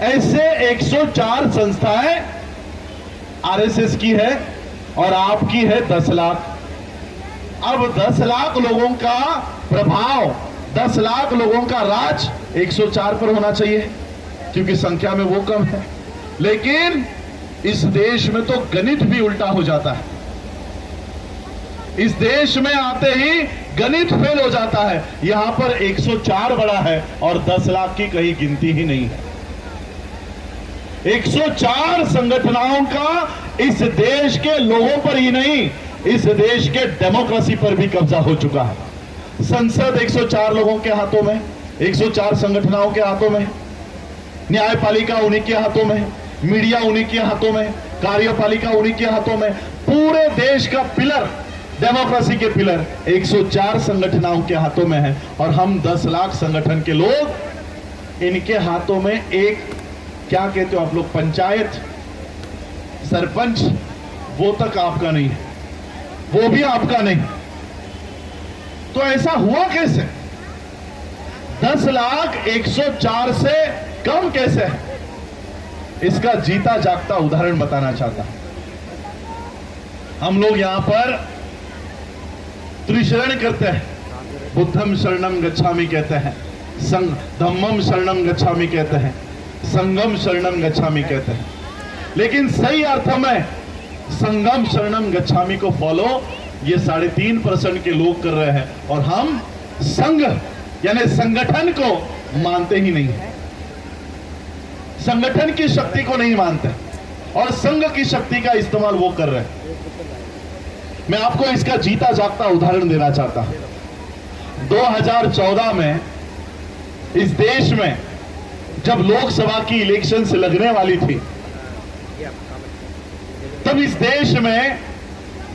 ऐसे 104 संस्थाएं आरएसएस की है और आपकी है 10 लाख। अब 10 लाख लोगों का प्रभाव, 10 लाख लोगों का राज 104 पर होना चाहिए क्योंकि संख्या में वो कम है। लेकिन इस देश में तो गणित भी उल्टा हो जाता है। इस देश में आते ही गणित फेल हो जाता है। यहां पर 104 बड़ा है और 10 लाख की कहीं गिनती ही नहीं है। 104 संगठनों का इस देश के लोगों पर ही नहीं, इस देश के डेमोक्रेसी पर भी कब्जा हो चुका है। संसद 104 लोगों के हाथों में, 104 संगठनों के हाथों में, न्यायपालिका उन्हीं के हाथों में, मीडिया उन्हीं के हाथों में, कार्यपालिका उन्हीं के हाथों में। पूरे देश का पिलर, डेमोक्रेसी के पिलर 104 संगठनों के हाथों में है और हम 10 लाख संगठन के लोग, इनके हाथों में एक, क्या कहते हो आप लोग, पंचायत, सरपंच, वो तक आपका नहीं है, वो भी आपका नहीं। तो ऐसा हुआ कैसे? 10 लाख 104 से कम कैसे है? इसका जीता जागता उदाहरण बताना चाहता हूं। हम लोग यहां पर त्रिशरण करते हैं, बुद्धम शरणम गच्छामि कहते हैं, धम्मम शरणम गच्छामि कहते हैं, संगम शरणम गच्छामि कहते हैं, लेकिन सही अर्थ में संगम शरणम गच्छामि को फॉलो ये 3.5% के लोग कर रहे हैं, और हम संघ यानी संगठन को मानते ही नहीं, संगठन की शक्ति को नहीं मानते, और संघ की शक्ति का इस्तेमाल वो कर रहे हैं। मैं आपको इसका जीता जागता उदाहरण देना चाहता हूं। 2014 में इस देश में जब लोकसभा की इलेक्शन से लगने वाली थी, तब इस देश में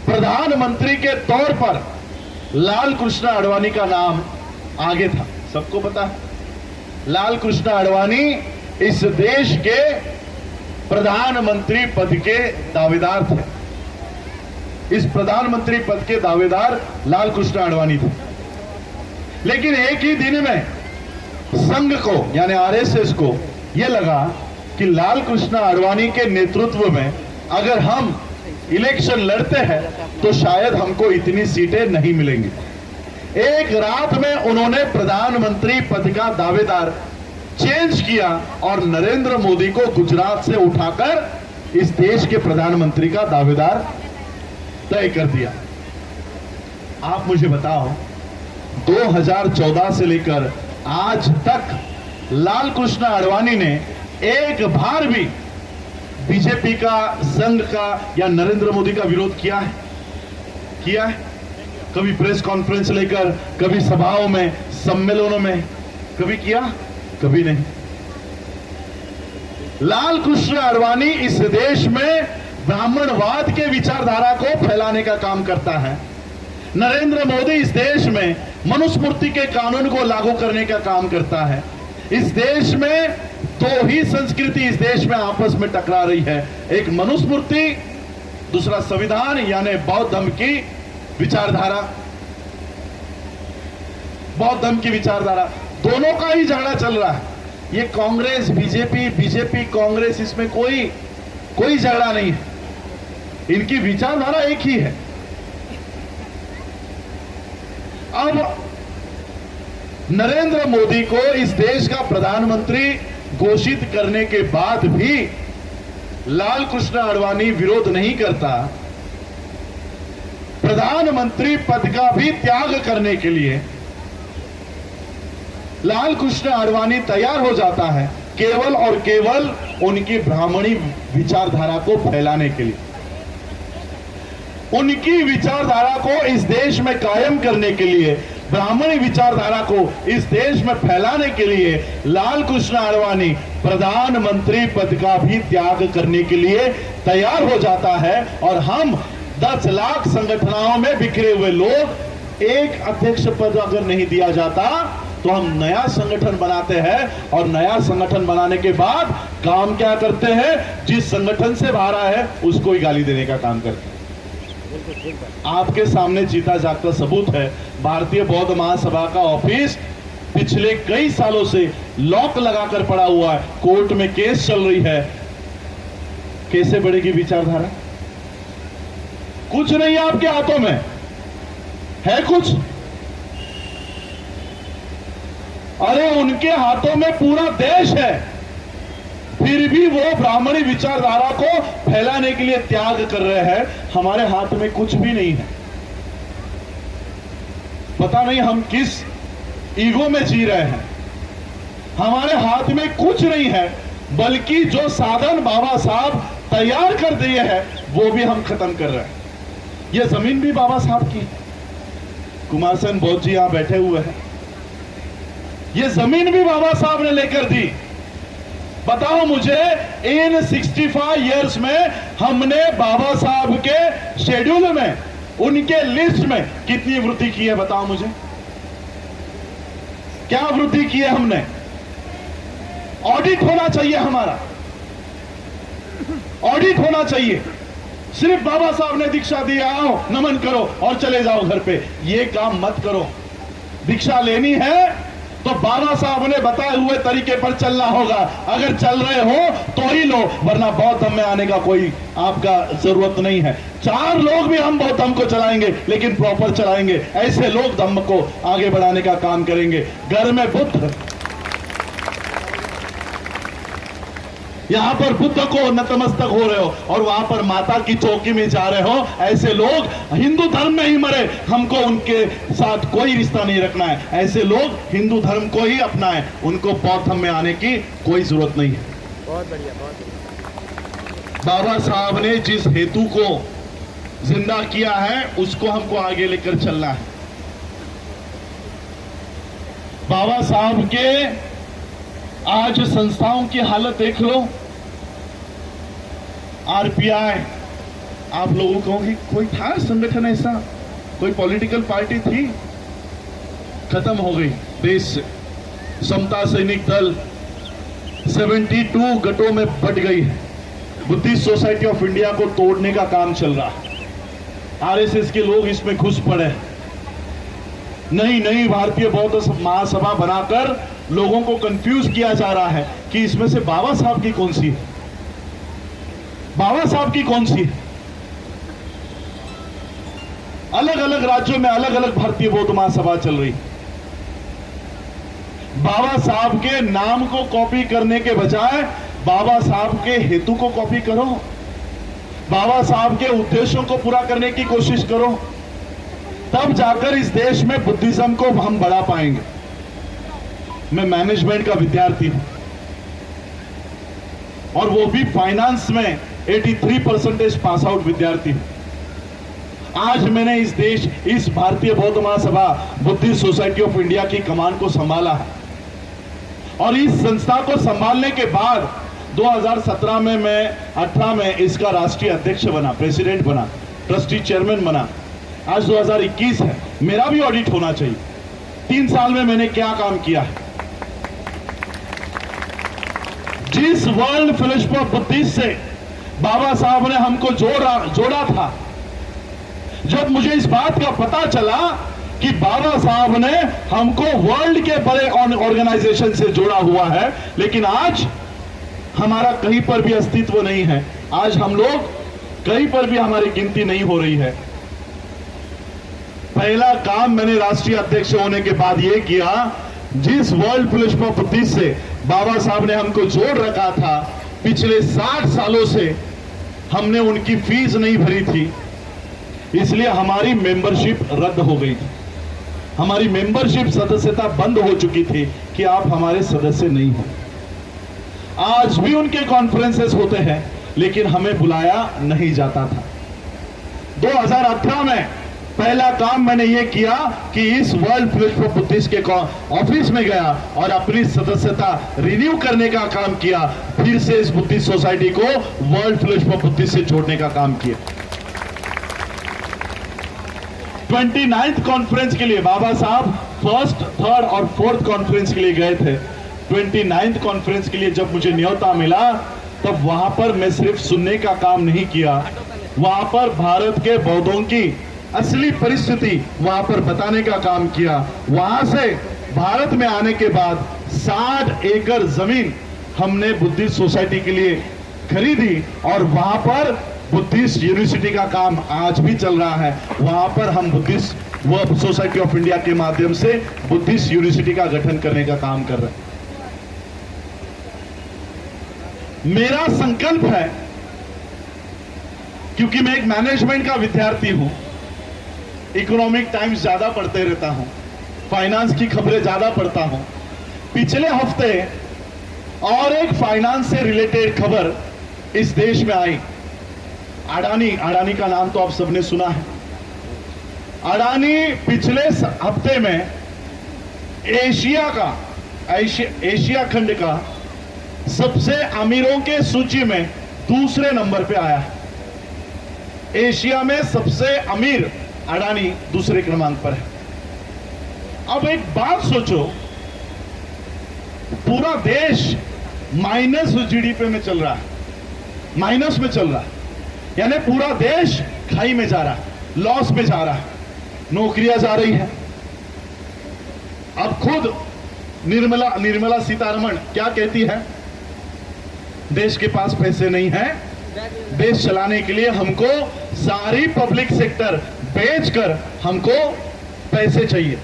प्रधानमंत्री के तौर पर लाल कृष्ण आडवाणी का नाम आगे था। सबको पता है लाल कृष्ण आडवाणी इस देश के प्रधानमंत्री पद के दावेदार थे। इस प्रधानमंत्री पद के दावेदार लाल कृष्ण आडवाणी थे। लेकिन एक ही दिन में संघ को यानी आरएसएस को यह लगा कि लाल कृष्ण आडवाणी के नेतृत्व में अगर हम इलेक्शन लड़ते हैं तो शायद हमको इतनी सीटें नहीं मिलेंगी। एक रात में उन्होंने प्रधानमंत्री पद का दावेदार चेंज किया और नरेंद्र मोदी को गुजरात से उठाकर इस देश के प्रधानमंत्री का दावेदार तय कर दिया। आप मुझे बताओ 2014 से लेकर आज तक लाल कृष्ण आडवाणी ने एक बार भी बीजेपी का, संघ का या नरेंद्र मोदी का विरोध किया है? किया है? कभी प्रेस कॉन्फ्रेंस लेकर, कभी सभाओं में, सम्मेलनों में कभी किया? कभी नहीं। लाल कृष्ण आडवाणी इस देश में ब्राह्मणवाद के विचारधारा को फैलाने का काम करता है। नरेंद्र मोदी इस देश में मनुस्मृति के कानून को लागू करने का काम करता है। इस देश में दो ही संस्कृति इस देश में आपस में टकरा रही है, एक मनुस्मृति, दूसरा संविधान यानी बौद्ध धर्म की विचारधारा। बौद्ध धर्म की विचारधारा, दोनों का ही झगड़ा चल रहा है। ये कांग्रेस बीजेपी, बीजेपी कांग्रेस, इसमें कोई झगड़ा नहीं है। इनकी विचारधारा एक ही है। अब नरेंद्र मोदी को इस देश का प्रधानमंत्री घोषित करने के बाद भी लाल कृष्ण आडवाणी विरोध नहीं करता। प्रधानमंत्री पद का भी त्याग करने के लिए लाल कृष्ण आडवाणी तैयार हो जाता है, केवल और केवल उनकी ब्राह्मणी विचारधारा को फैलाने के लिए। उनकी विचारधारा को इस देश में कायम करने के लिए, ब्राह्मणी विचारधारा को इस देश में फैलाने के लिए लाल कृष्ण आडवाणी प्रधानमंत्री पद का भी त्याग करने के लिए तैयार हो जाता है। और हम 10 लाख संगठनों में बिखरे हुए लोग, एक अध्यक्ष पद अगर नहीं दिया जाता तो हम नया संगठन बनाते हैं, और नया संगठन बनाने के बाद काम क्या करते हैं? जिस संगठन से बाहर आया है उसको ही गाली देने का काम करते हैं। आपके सामने जीता जागता सबूत है, भारतीय बौद्ध महासभा का ऑफिस पिछले कई सालों से लॉक लगाकर पड़ा हुआ है, कोर्ट में केस चल रही है। कैसे बढ़ेगी विचारधारा? कुछ नहीं आपके हाथों में है कुछ। अरे उनके हाथों में पूरा देश है, फिर भी वो ब्राह्मणी विचारधारा को फैलाने के लिए त्याग कर रहे हैं। हमारे हाथ में कुछ भी नहीं है। पता नहीं हम किस ईगो में जी रहे हैं। हमारे हाथ में कुछ नहीं है, बल्कि जो साधन बाबा साहब तैयार कर दिए हैं वो भी हम खत्म कर रहे हैं। ये जमीन भी बाबा साहब की, कुमार सेन बौद्ध जी यहां बैठे हुए हैं, ये जमीन भी बाबा साहब ने लेकर दी। बताओ मुझे, इन 65 इयर्स में हमने बाबा साहब के शेड्यूल में, उनके लिस्ट में कितनी वृद्धि की है? बताओ मुझे, क्या वृद्धि की है हमने? ऑडिट होना चाहिए, हमारा ऑडिट होना चाहिए। सिर्फ बाबा साहब ने दीक्षा दी, आओ नमन करो और चले जाओ घर पे, ये काम मत करो। दीक्षा लेनी है तो बाबा साहब ने बताए हुए तरीके पर चलना होगा। अगर चल रहे हो तो ही लो, वरना बौद्ध धर्म में आने का कोई आपका जरूरत नहीं है। 4 लोग भी हम बौद्ध धर्म को चलाएंगे, लेकिन प्रॉपर चलाएंगे। ऐसे लोग धर्म को आगे बढ़ाने का काम करेंगे। घर में बुद्ध, यहां पर बुद्ध को नतमस्तक हो रहे हो और वहां पर माता की चौकी में जा रहे हो। ऐसे लोग हिंदू धर्म में ही मरे, हमको उनके साथ कोई रिश्ता नहीं रखना है। ऐसे लोग हिंदू धर्म को ही अपनाएं, उनको बौद्ध धर्म में आने की कोई जरूरत नहीं है। बहुत बढ़िया, बहुत बढ़िया। बाबा साहब ने जिस हेतु को जिंदा किया है उसको हमको आगे लेकर चलना है। बाबा साहब के आज संस्थाओं की हालत देख लो। आरपीआई, आप लोगों को कि कोई था संगठन ऐसा, कोई पॉलिटिकल पार्टी थी, खत्म हो गई देश से। समता सैनिक दल 72 गटों में बट गई है। बुद्धिस्ट सोसाइटी ऑफ इंडिया को तोड़ने का काम चल रहा है। आरएसएस के लोग इसमें घुस पड़े। नई भारतीय बौद्ध महासभा बनाकर लोगों को कंफ्यूज किया जा रहा है कि इसमें से बाबा साहब की कौन सी है, बाबा साहब की कौन सी है। अलग अलग राज्यों में अलग अलग भारतीय बौद्ध महासभा चल रही। बाबा साहब के नाम को कॉपी करने के बजाय बाबा साहब के हेतु को कॉपी करो, बाबा साहब के उद्देश्यों को पूरा करने की कोशिश करो, तब जाकर इस देश में बुद्धिज्म को हम बढ़ा पाएंगे। मैं मैनेजमेंट का विद्यार्थी हूं और वो भी फाइनेंस में 83% पास आउट विद्यार्थी हूं। आज मैंने इस भारतीय बौद्ध महासभा बुद्धिस्ट सोसाइटी ऑफ इंडिया की कमान को संभाला है और इस संस्था को संभालने के बाद 2017 में मैं 18 में इसका राष्ट्रीय अध्यक्ष बना, प्रेसिडेंट बना, ट्रस्टी चेयरमैन बना। आज 2021 है, मेरा भी ऑडिट होना चाहिए। 3 साल में मैंने क्या काम किया है। जिस वर्ल्ड फेलोशिप ऑफ बुद्धिस्ट से बाबा साहब ने हमको जोड़ा था, जब मुझे इस बात का पता चला कि बाबा साहब ने हमको वर्ल्ड के बड़े ऑर्गेनाइजेशन से जोड़ा हुआ है, लेकिन आज हमारा कहीं पर भी अस्तित्व नहीं है। आज हम लोग कहीं पर भी हमारी गिनती नहीं हो रही है। पहला काम मैंने राष्ट्रीय अध्यक्ष होने के बाद यह किया, जिस वर्ल्ड फेलोशिप ऑफ बुद्धिस्ट से बाबा साहब ने हमको जोड़ रखा था, पिछले 60 सालों से हमने उनकी फीस नहीं भरी थी, इसलिए हमारी मेंबरशिप रद्द हो गई थी। हमारी मेंबरशिप सदस्यता बंद हो चुकी थी कि आप हमारे सदस्य नहीं हो। आज भी उनके कॉन्फ्रेंसेस होते हैं, लेकिन हमें बुलाया नहीं जाता था। 2018 में पहला काम मैंने ये किया कि इस वर्ल्ड फेलोशिप ऑफ बुद्धिस्ट के ऑफिस में गया और अपनी सदस्यता रिन्यू करने का काम किया। फिर से इस बुद्धिस्ट सोसाइटी को वर्ल्ड फेलोशिप ऑफ बुद्धिस्ट से जोड़ने का काम किया। 29th कॉन्फ्रेंस के लिए बाबा साहब 1st, 3rd और 4th कॉन्फ्रेंस के लिए गए थे। 29th कॉन्फ्रेंस के लिए जब मुझे न्योता मिला, तब वहां पर मैं सिर्फ सुनने का काम नहीं किया, वहां पर भारत के बौद्धों की असली परिस्थिति वहां पर बताने का काम किया। वहां से भारत में आने के बाद 60 एकड़ जमीन हमने बुद्धिस्ट सोसाइटी के लिए खरीदी और वहां पर बुद्धिस्ट यूनिवर्सिटी का काम आज भी चल रहा है। वहां पर हम Buddhist world society of India के माध्यम से बुद्धिस्ट यूनिवर्सिटी का गठन करने का काम कर रहे हैं। मेरा संकल्प है, क्योंकि मैं एक मैनेजमेंट का विद्यार्थी हूं, इकोनॉमिक टाइम्स ज्यादा पढ़ते रहता हूं, फाइनेंस की खबरें ज्यादा पढ़ता हूं। पिछले हफ्ते और एक फाइनेंस से रिलेटेड खबर इस देश में आई। अडानी का नाम तो आप सबने सुना है। अडानी पिछले हफ्ते में एशिया खंड का सबसे अमीरों के सूची में दूसरे नंबर पे आया है। एशिया में सबसे अमीर अडानी दूसरे क्रमांक पर है। अब एक बात सोचो, पूरा देश माइनस जीडीपी में चल रहा है, माइनस में चल रहा है, यानी पूरा देश खाई में जा रहा है, लॉस में जा रहा है, नौकरियां जा रही है। अब खुद निर्मला सीतारमण क्या कहती है? देश के पास पैसे नहीं है, देश चलाने के लिए हमको सारी पब्लिक सेक्टर बेचकर हमको पैसे चाहिए।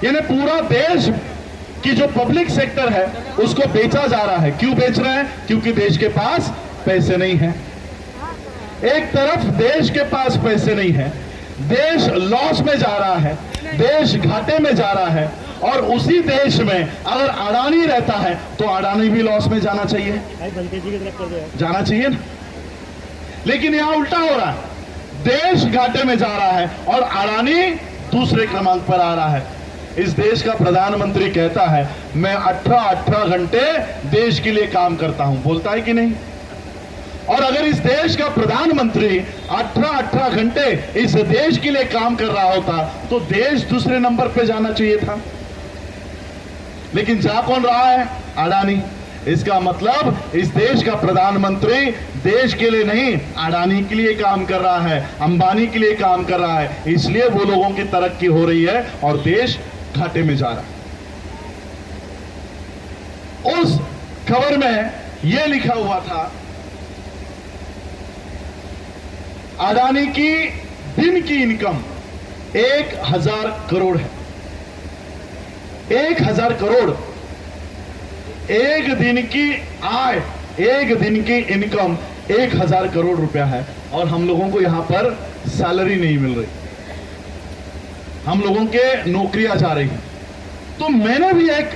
यानी पूरा देश की जो पब्लिक सेक्टर है उसको बेचा जा रहा है। क्यों बेच रहे हैं? क्योंकि देश के पास पैसे नहीं है। एक तरफ देश के पास पैसे नहीं है, देश लॉस में जा रहा है, देश घाटे में जा रहा है, और उसी देश में अगर अडानी रहता है तो अडानी भी लॉस में जाना चाहिए, जाना चाहिए ना। लेकिन यहां उल्टा हो रहा है, देश घाटे में जा रहा है और अडानी दूसरे क्रमांक पर आ रहा है। इस देश का प्रधानमंत्री कहता है मैं 18 घंटे देश के लिए काम करता हूं, बोलता है कि नहीं? और अगर इस देश का प्रधानमंत्री 18 घंटे इस देश के लिए काम कर रहा होता तो देश दूसरे नंबर पे जाना चाहिए था। लेकिन जा कौन रहा है? अडानी। इसका मतलब इस देश का प्रधानमंत्री देश के लिए नहीं, अडानी के लिए काम कर रहा है, अंबानी के लिए काम कर रहा है। इसलिए वो लोगों की तरक्की हो रही है और देश घाटे में जा रहा है। उस खबर में यह लिखा हुआ था अडानी की दिन की इनकम 1000 करोड़ है। 1000 करोड़ एक दिन की आय, एक दिन की इनकम 1000 करोड़ रुपया है, और हम लोगों को यहां पर सैलरी नहीं मिल रही, हम लोगों के नौकरियां जा रही हैं। तो मैंने भी एक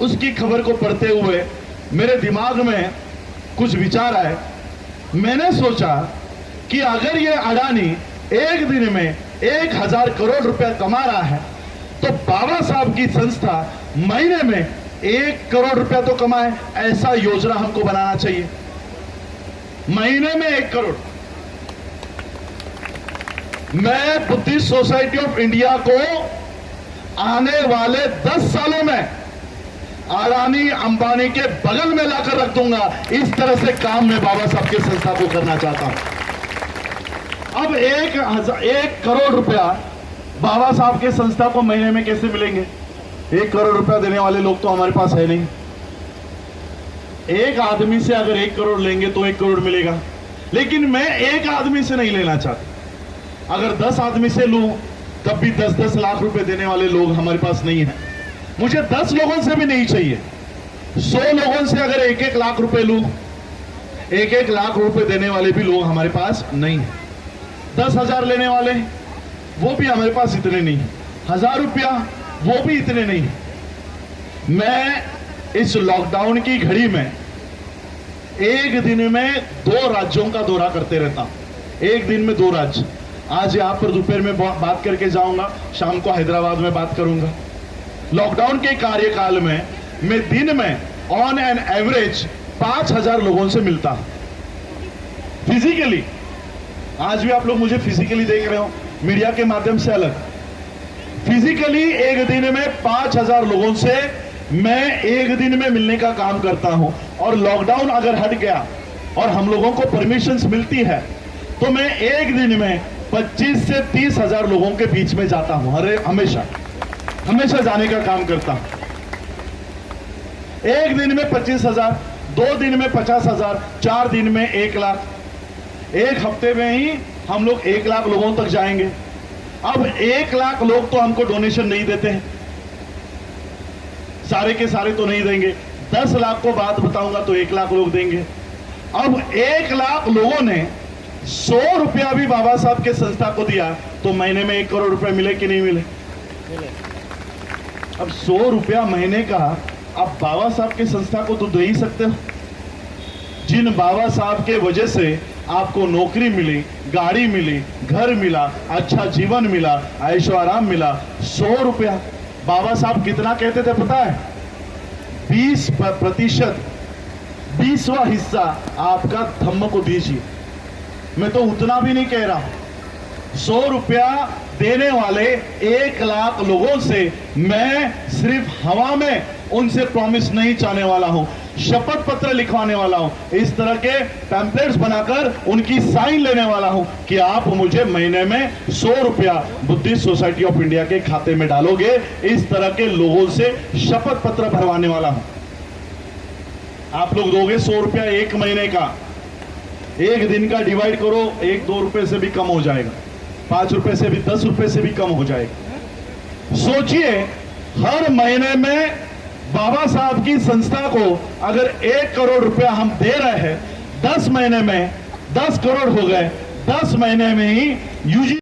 उसकी खबर को पढ़ते हुए मेरे दिमाग में कुछ विचार आए। मैंने सोचा कि अगर ये अडानी एक दिन में 1000 करोड़ रुपया कमा रहा है तो बाबा साहब की संस्था महीने में 1 करोड़ रुपया तो कमाए, ऐसा योजना हमको बनाना चाहिए। महीने में 1 करोड़। मैं बुद्धिस्ट सोसाइटी ऑफ इंडिया को आने वाले 10 सालों में अडानी अंबानी के बगल में लाकर रख दूंगा। इस तरह से काम मैं बाबा साहब की संस्था को करना चाहता हूं। अब 1 करोड़ रुपया बाबा साहब के संस्था को महीने में कैसे मिलेंगे? 1 करोड़ रुपया देने वाले लोग तो हमारे पास है नहीं। एक आदमी से अगर 1 करोड़ लेंगे तो 1 करोड़ मिलेगा, लेकिन मैं एक आदमी से नहीं लेना चाहता। अगर 10 आदमी से लूं तब भी 10-10 लाख रुपए देने वाले लोग हमारे पास नहीं है। मुझे 10 लोगों से भी नहीं चाहिए, 100 लोगों से अगर 1-1 लाख रुपए लूं, 1-1 लाख रुपए देने वाले भी लोग हमारे पास नहीं है। 10,000 लेने वाले वो भी हमारे पास इतने नहीं, 1000 रुपया वो भी इतने नहीं। मैं इस लॉकडाउन की घड़ी में एक दिन में 2 राज्यों का दौरा करते रहता हूं। एक दिन में 2 राज्य। आज यहां पर दोपहर में बात करके जाऊंगा, शाम को हैदराबाद में बात करूंगा। लॉकडाउन के कार्यकाल में मैं दिन में ऑन एन एवरेज 5000 लोगों से मिलता हूं फिजिकली। आज भी आप लोग मुझे फिजिकली देख रहे हो, मीडिया के माध्यम से अलग। फिजिकली एक दिन में 5000 लोगों से मैं एक दिन में मिलने का काम करता हूं। और लॉकडाउन अगर हट गया और हम लोगों को परमिशंस मिलती है तो मैं एक दिन में 25 से 30 हजार लोगों के बीच में जाता हूं। हमेशा जाने का काम करता हूं। एक दिन में 25,000, 2 दिन में 50,000, 4 दिन में 1 लाख। एक हफ्ते में ही हम लोग 1 लाख लोगों तक जाएंगे। अब 1 लाख लोग तो हमको डोनेशन नहीं देते हैं, सारे के सारे तो नहीं देंगे। 10 लाख को बात बताऊंगा तो 1 लाख लोग देंगे। अब 1 लाख लोगों ने 100 रुपया भी बाबा साहब के संस्था को दिया तो महीने में 1 करोड़ रुपया मिले कि नहीं मिले? अब 100 रुपया महीने का आप बाबा साहब के संस्था को तो दे ही सकते हो। जिन बाबा साहब के वजह से आपको नौकरी मिली, गाड़ी मिली, घर मिला, अच्छा जीवन मिला, ऐशो आराम मिला, 100 रुपया। बाबा साहब कितना कहते थे पता है? 20%, 20वां हिस्सा आपका धम्म को दीजिए। मैं तो उतना भी नहीं कह रहा हूं। 100 रुपया देने वाले 1 लाख लोगों से मैं सिर्फ हवा में उनसे प्रॉमिस नहीं चाहने वाला हूं। शपथ पत्र लिखवाने वाला हूं। इस तरह के पैम्पलेट्स बनाकर उनकी साइन लेने वाला हूं कि आप मुझे महीने में 100 रुपया बुद्धिस्ट सोसाइटी ऑफ इंडिया के खाते में डालोगे। इस तरह के लोगों से शपथ पत्र भरवाने वाला हूं। आप लोग दोगे 100 रुपया एक महीने का, एक दिन का डिवाइड करो, 1-2 रुपए से भी कम हो जाएगा, 5 रुपए से भी, 10 रुपए से भी कम हो जाएगा। सोचिए, हर महीने में बाबा साहब की संस्था को अगर 1 करोड़ रुपया हम दे रहे हैं, 10 महीने में 10 करोड़ हो गए। 10 महीने में ही यूजी